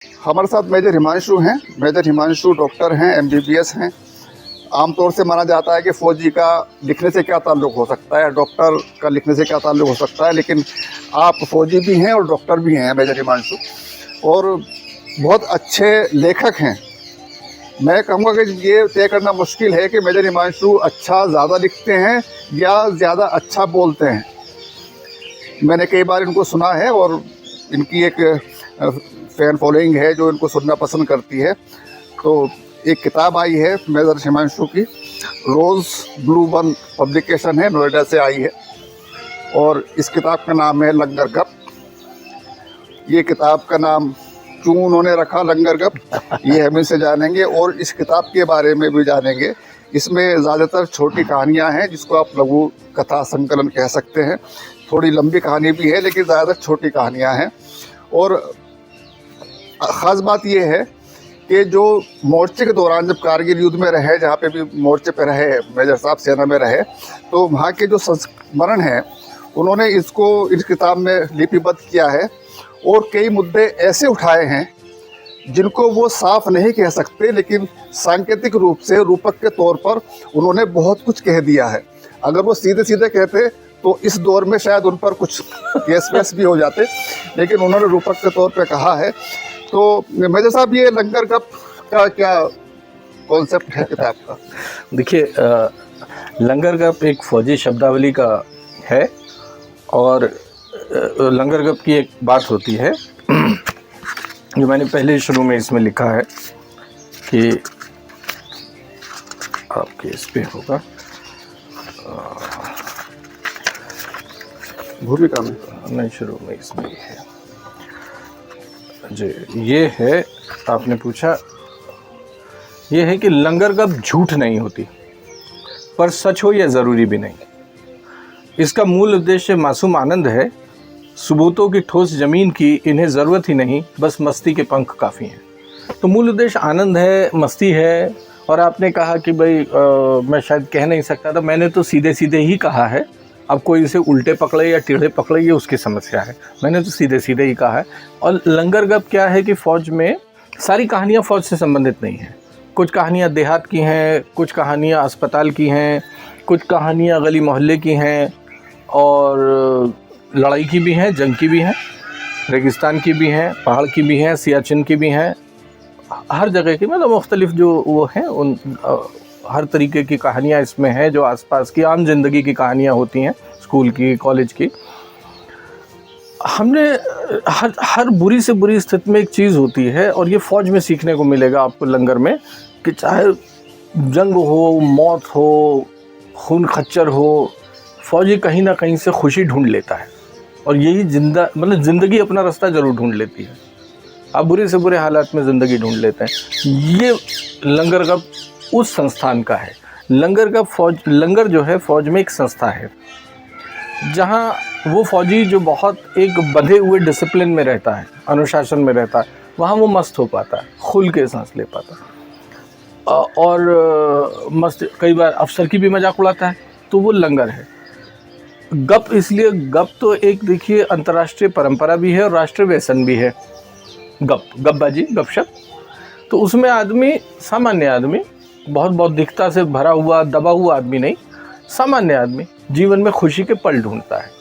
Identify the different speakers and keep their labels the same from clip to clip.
Speaker 1: हमारे साथ मेजर हिमांशु हैं। मेजर हिमांशु डॉक्टर हैं, एमबीबीएस हैं। आमतौर से माना जाता है कि फ़ौजी का लिखने से क्या ताल्लुक़ हो सकता है, डॉक्टर का लिखने से क्या ताल्लुक़ हो सकता है, लेकिन आप फ़ौजी भी हैं और डॉक्टर भी हैं मेजर हिमांशु, और बहुत अच्छे लेखक हैं। मैं कहूँगा कि ये तय करना मुश्किल है कि मेजर हिमांशु अच्छा ज़्यादा लिखते हैं या ज़्यादा अच्छा बोलते हैं। मैंने कई बार इनको सुना है और इनकी एक फ़ैन फॉलोइंग है जो इनको सुनना पसंद करती है। तो एक किताब आई है मेजर हिमांशु की, रोज़ ब्लू बन पब्लिकेशन है, नोएडा से आई है, और इस किताब का नाम है लंगर गप। ये किताब का नाम क्यों उन्होंने रखा लंगर गप, ये हम इनसे जानेंगे और इस किताब के बारे में भी जानेंगे। इसमें ज़्यादातर छोटी कहानियाँ हैं जिसको आप लघु कथा संकलन कह सकते हैं। थोड़ी लंबी कहानी भी है लेकिन ज़्यादातर छोटी कहानियाँ हैं। और ख़ास बात ये है कि जो मोर्चे के दौरान जब कारगिल युद्ध में रहे, जहाँ पे भी मोर्चे पे रहे मेजर साहब, सेना में रहे, तो वहाँ के जो संस्मरण हैं उन्होंने इसको इस किताब में लिपिबद्ध किया है। और कई मुद्दे ऐसे उठाए हैं जिनको वो साफ नहीं कह सकते, लेकिन सांकेतिक रूप से रूपक के तौर पर उन्होंने बहुत कुछ कह दिया है। अगर वो सीधे सीधे कहते तो इस दौर में शायद उन पर कुछ केस वेस भी हो जाते, लेकिन उन्होंने रूपक के तौर पे कहा है। तो मेजर साहब, ये लंगर गप का क्या कॉन्सेप्ट है किताब का?
Speaker 2: देखिए, लंगर गप एक फौजी शब्दावली का है, और लंगर गप की एक बात होती है जो मैंने पहले शुरू में इसमें लिखा है कि आपके इस पे होगा
Speaker 1: भूमिका में
Speaker 2: नहीं, शुरू में इसमें ही है जी। ये है, आपने पूछा, ये है कि लंगर गप झूठ नहीं होती, पर सच हो यह ज़रूरी भी नहीं। इसका मूल उद्देश्य मासूम आनंद है, सबूतों की ठोस ज़मीन की इन्हें ज़रूरत ही नहीं, बस मस्ती के पंख काफ़ी हैं। तो मूल उद्देश्य आनंद है, मस्ती है। और आपने कहा कि भाई मैं शायद कह नहीं सकता था, मैंने तो सीधे सीधे ही कहा है। अब कोई इसे उल्टे पकड़े या टेढ़े पकड़े, ये उसकी समस्या है। मैंने तो सीधे सीधे ही कहा है। और लंगर गप क्या है कि फ़ौज में सारी कहानियाँ फ़ौज से संबंधित नहीं हैं। कुछ कहानियाँ देहात की हैं, कुछ कहानियाँ अस्पताल की हैं, कुछ कहानियाँ गली मोहल्ले की हैं, और लड़ाई की भी हैं, जंग की भी हैं, रेगिस्तान की भी हैं, पहाड़ की भी हैं, सियाचिन की भी हैं, हर जगह की, मतलब मुख्तलिफ जो वो हैं, उन हर तरीके की कहानियाँ इसमें हैं जो आसपास की आम जिंदगी की कहानियाँ होती हैं, स्कूल की, कॉलेज की। हमने हर बुरी से बुरी स्थिति में एक चीज़ होती है, और ये फ़ौज में सीखने को मिलेगा आपको लंगर में, कि चाहे जंग हो, मौत हो, खून खच्चर हो, फ़ौजी कहीं ना कहीं से खुशी ढूंढ लेता है। और यही मतलब ज़िंदगी अपना रास्ता ज़रूर ढूंढ लेती है। आप बुरे से बुरे हालात में ज़िंदगी ढूंढ लेते हैं। ये लंगर गप उस संस्थान का है। लंगर जो है फ़ौज में एक संस्था है, जहाँ वो फ़ौजी जो बहुत एक बंधे हुए डिसिप्लिन में रहता है, अनुशासन में रहता है, वहाँ वो मस्त हो पाता है, खुल के सांस ले पाता है, और मस्त कई बार अफसर की भी मजाक उड़ाता है। तो वो लंगर है। गप इसलिए, गप तो एक देखिए अंतर्राष्ट्रीय परंपरा भी है और राष्ट्रीय व्यसन भी है। गपबाजी, गपशप। तो उसमें आदमी, सामान्य आदमी, बहुत बौद्धिकता से भरा हुआ दबा हुआ आदमी नहीं, सामान्य आदमी जीवन में खुशी के पल ढूंढता है।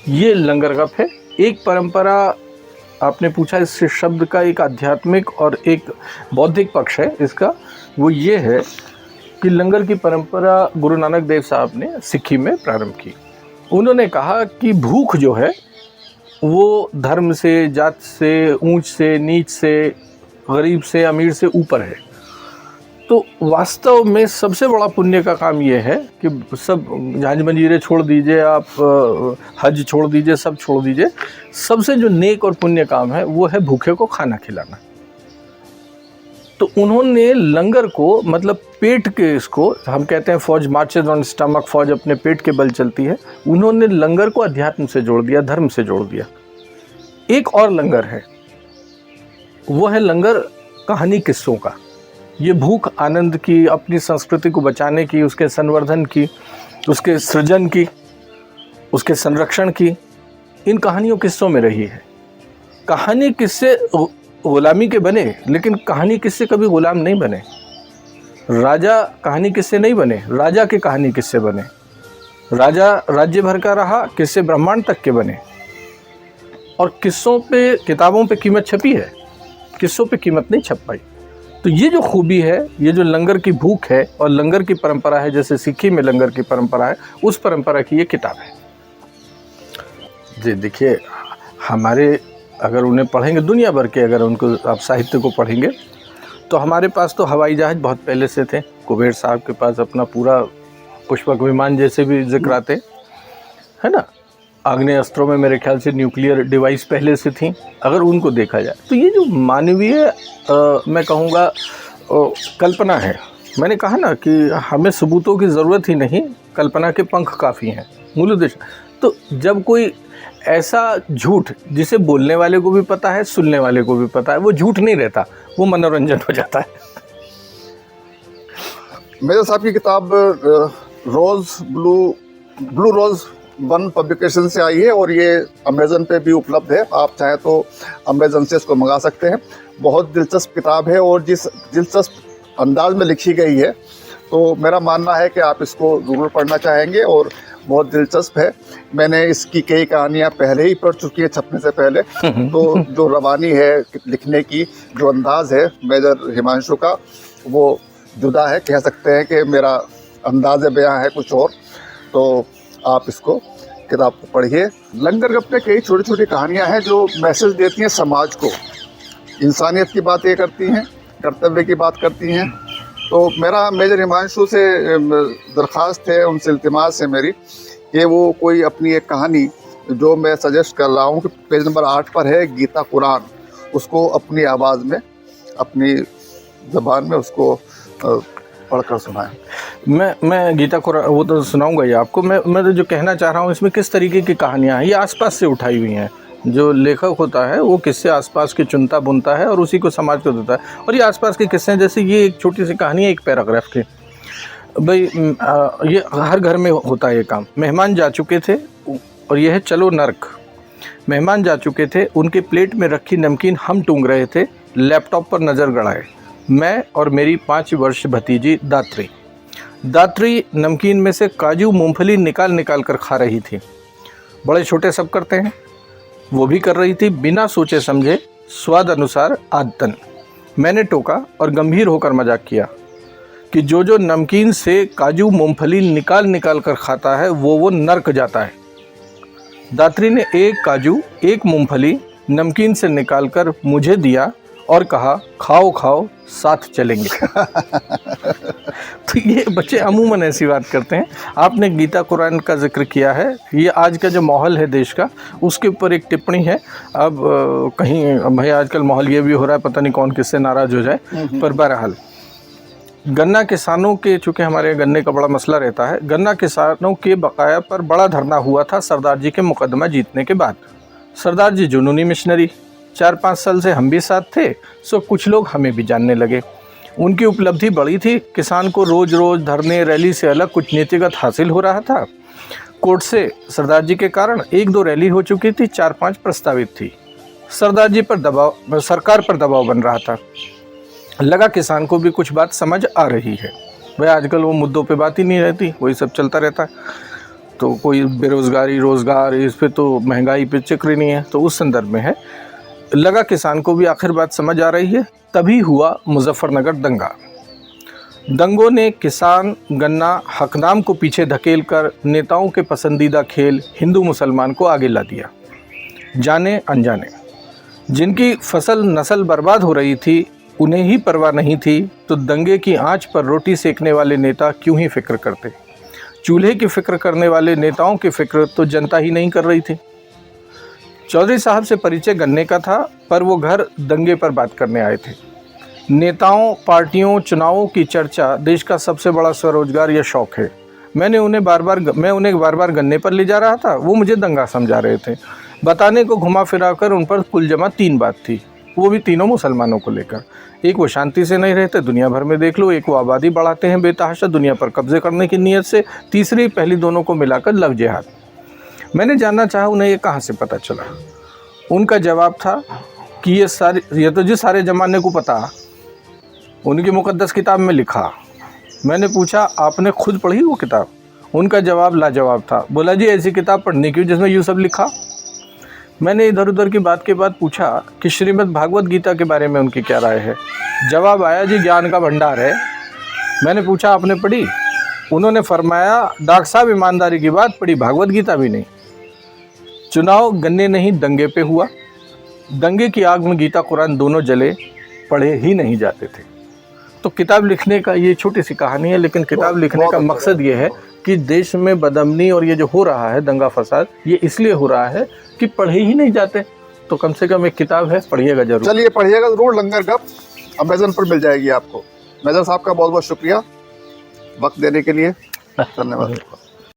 Speaker 2: ये लंगर गप है। एक परंपरा, आपने पूछा इस शब्द का एक आध्यात्मिक और एक बौद्धिक पक्ष है इसका, वो ये है कि लंगर की परंपरा गुरु नानक देव साहब ने सिक्किम में प्रारंभ की। उन्होंने कहा कि भूख जो है वो धर्म से, जात से, ऊंच से, नीच से, गरीब से, अमीर से ऊपर है। तो वास्तव में सबसे बड़ा पुण्य का काम ये है कि सब झांझ मंजीरे छोड़ दीजिए, आप हज छोड़ दीजिए, सब छोड़ दीजिए, सबसे जो नेक और पुण्य काम है वो है भूखे को खाना खिलाना। तो उन्होंने लंगर को, मतलब पेट के, इसको हम कहते हैं फौज मार्चेज ऑन स्टमक, फौज अपने पेट के बल चलती है। उन्होंने लंगर को अध्यात्म से जोड़ दिया, धर्म से जोड़ दिया। एक और लंगर है, वो है लंगर कहानी किस्सों का। ये भूख आनंद की, अपनी संस्कृति को बचाने की, उसके संवर्धन की, उसके सृजन की, उसके संरक्षण की, इन कहानियों किस्सों में रही है। कहानी किस्से गुलामी के बने, लेकिन कहानी किस्से कभी गुलाम नहीं बने। राजा कहानी किस्से नहीं बने, राजा के कहानी किस्से बने। राजा राज्य भर का रहा, किस्से ब्रह्मांड तक के बने। और किस्सों पे, किताबों पे कीमत छपी है, किस्सों पे कीमत नहीं छप पाई। तो ये जो खूबी है, ये जो लंगर की भूख है और लंगर की परंपरा है, जैसे सिक्की में लंगर की परंपरा है, उस परंपरा की ये किताब है। जी देखिए, हमारे अगर उन्हें पढ़ेंगे, दुनिया भर के अगर उनको आप साहित्य को पढ़ेंगे, तो हमारे पास तो हवाई जहाज़ बहुत पहले से थे। कुबेर साहब के पास अपना पूरा पुष्पक विमान जैसे भी जिक्र आते, है ना। आग्नेय अस्त्रों में मेरे ख्याल से न्यूक्लियर डिवाइस पहले से थी। अगर उनको देखा जाए तो ये जो मानवीय मैं कहूँगा कल्पना है, मैंने कहा ना कि हमें सबूतों की ज़रूरत ही नहीं, कल्पना के पंख काफ़ी हैं, मूल उद्देश्य। तो जब कोई ऐसा झूठ जिसे बोलने वाले को भी पता है, सुनने वाले को भी पता है, वो झूठ नहीं रहता, वो मनोरंजन हो जाता है।
Speaker 1: मेरे साहब की किताब ब्लू रोज़ 1 पब्लिकेशन से आई है और ये अमेज़न पे भी उपलब्ध है। आप चाहें तो अमेज़न से इसको मंगा सकते हैं। बहुत दिलचस्प किताब है और जिस दिलचस्प अंदाज में लिखी गई है, तो मेरा मानना है कि आप इसको ज़रूर पढ़ना चाहेंगे और बहुत दिलचस्प है। मैंने इसकी कई कहानियाँ पहले ही पढ़ चुकी है छपने से पहले। तो जो रवानी है लिखने की, जो अंदाज़ है मेजर हिमांशु का, वो जुदा है। कह सकते हैं कि मेरा अंदाज़ बयां है कुछ और। तो आप इसको किताब को पढ़िए। लंगर गप में कई छोटी छोटी कहानियाँ हैं जो मैसेज देती हैं समाज को, इंसानियत की बातें करती हैं, कर्तव्य की बात करती हैं। तो मेरा मेजर हिमांशु से दरख्वास्त है, उनसे इल्तिमास है मेरी कि वो कोई अपनी एक कहानी, जो मैं सजेस्ट कर रहा हूँ कि पेज नंबर 8 पर है, गीता कुरान, उसको अपनी आवाज़ में, अपनी ज़बान में उसको पढ़कर सुनाएं।
Speaker 2: मैं गीता कुरान वो तो सुनाऊंगा ही आपको। मैं तो जो कहना चाह रहा हूँ, इसमें किस तरीके की कहानियाँ हैं, ये आसपास से उठाई हुई हैं। जो लेखक होता है वो किस्से आसपास के चुनता बुनता है और उसी को समाज को देता है। और ये आसपास के किस्से हैं, जैसे ये एक छोटी सी कहानी है, एक पैराग्राफ की। भाई ये हर घर में होता है ये काम। मेहमान जा चुके थे और ये है चलो नर्क। मेहमान जा चुके थे, उनके प्लेट में रखी नमकीन हम टूंग रहे थे, लैपटॉप पर नज़र गड़ाए मैं और मेरी 5 वर्ष भतीजी दात्री। दात्री नमकीन में से काजू मूंगफली निकाल निकाल कर खा रही थी। बड़े छोटे सब करते हैं, वो भी कर रही थी, बिना सोचे समझे, स्वाद अनुसार आदतन। मैंने टोका और गंभीर होकर मजाक किया कि जो जो नमकीन से काजू मूंगफली निकाल निकाल कर खाता है वो नर्क जाता है। दात्री ने एक काजू एक मूंगफली नमकीन से निकालकर मुझे दिया और कहा, खाओ खाओ, साथ चलेंगे। तो ये बच्चे अमूमन ऐसी बात करते हैं। आपने गीता कुरान का जिक्र किया है, ये आज का जो माहौल है देश का, उसके ऊपर एक टिप्पणी है। अब कहीं भाई आजकल माहौल ये भी हो रहा है, पता नहीं कौन किससे नाराज़ हो जाए, पर बहरहाल गन्ना किसानों के, चूँकि हमारे गन्ने का बड़ा मसला रहता है, गन्ना किसानों के बकाया पर बड़ा धरना हुआ था सरदार जी के मुकदमा जीतने के बाद। सरदार जी जुनूनी मिशनरी, 4-5 साल से हम भी साथ थे, सो कुछ लोग हमें भी जानने लगे। उनकी उपलब्धि बड़ी थी, किसान को रोज़ रोज़ धरने रैली से अलग कुछ नीतिगत हासिल हो रहा था। कोर्ट से सरदार जी के कारण 1-2 रैली हो चुकी थी, 4-5 प्रस्तावित थी। सरदार जी पर दबाव, सरकार पर दबाव बन रहा था। लगा किसान को भी कुछ बात समझ आ रही है। भाई आजकल वो मुद्दों पे बात ही नहीं रहती, वही सब चलता रहता है। तो कोई बेरोज़गारी, रोज़गार, इस पे तो महंगाई पे जिक्र ही नहीं है, तो उस संदर्भ में है। लगा किसान को भी आखिर बात समझ आ रही है, तभी हुआ मुजफ्फरनगर दंगा। दंगों ने किसान गन्ना हकनाम को पीछे धकेलकर नेताओं के पसंदीदा खेल हिंदू मुसलमान को आगे ला दिया। जाने अनजाने जिनकी फसल नस्ल बर्बाद हो रही थी, उन्हें ही परवाह नहीं थी, तो दंगे की आंच पर रोटी सेकने वाले नेता क्यों ही फिक्र करते। चूल्हे की फिक्र करने वाले नेताओं की फिक्र तो जनता ही नहीं कर रही थी। चौधरी साहब से परिचय गन्ने का था, पर वो घर दंगे पर बात करने आए थे। नेताओं, पार्टियों, चुनावों की चर्चा देश का सबसे बड़ा स्वरोजगार या शौक है। मैं उन्हें बार बार गन्ने पर ले जा रहा था, वो मुझे दंगा समझा रहे थे। बताने को घुमा फिरा कर उन पर कुल जमा 3 बात थी, वो भी तीनों मुसलमानों को लेकर। एक, वो शांति से नहीं रहते, दुनिया भर में देख लो। एक, वो आबादी बढ़ाते हैं बेतहाशा, दुनिया पर कब्जे करने की नीयत से। तीसरी, पहली दोनों को मिलाकर लव जिहाद। मैंने जानना चाहा उन्हें ये कहाँ से पता चला। उनका जवाब था कि ये तो जी सारे ज़माने को पता, उनकी मुक़द्दस किताब में लिखा। मैंने पूछा आपने खुद पढ़ी वो किताब? उनका जवाब लाजवाब था। बोला जी ऐसी किताब पढ़नी क्यों जिसमें यूँ सब लिखा। मैंने इधर उधर की बात के बाद पूछा कि श्रीमद् भागवत गीता के बारे में उनकी क्या राय है। जवाब आया जी ज्ञान का भंडार है। मैंने पूछा आपने पढ़ी? उन्होंने फरमाया डॉक्टर साहब ईमानदारी की बात, पढ़ी भागवत गीता भी नहीं। चुनाव गन्ने नहीं दंगे पे हुआ। दंगे की आग में गीता कुरान दोनों जले, पढ़े ही नहीं जाते थे। तो किताब लिखने का ये छोटी सी कहानी है, लेकिन किताब लिखने का मकसद ये है कि देश में बदअमनी और ये जो हो रहा है दंगा फसाद, ये इसलिए हो रहा है कि पढ़े ही नहीं जाते। तो कम से कम एक किताब है, पढ़िएगा जरूर।
Speaker 1: चलिए पढ़िएगा जरूर। लंगर गप अमेज़न पर मिल जाएगी आपको। मेजर साहब का बहुत बहुत शुक्रिया वक्त देने के लिए, धन्यवाद।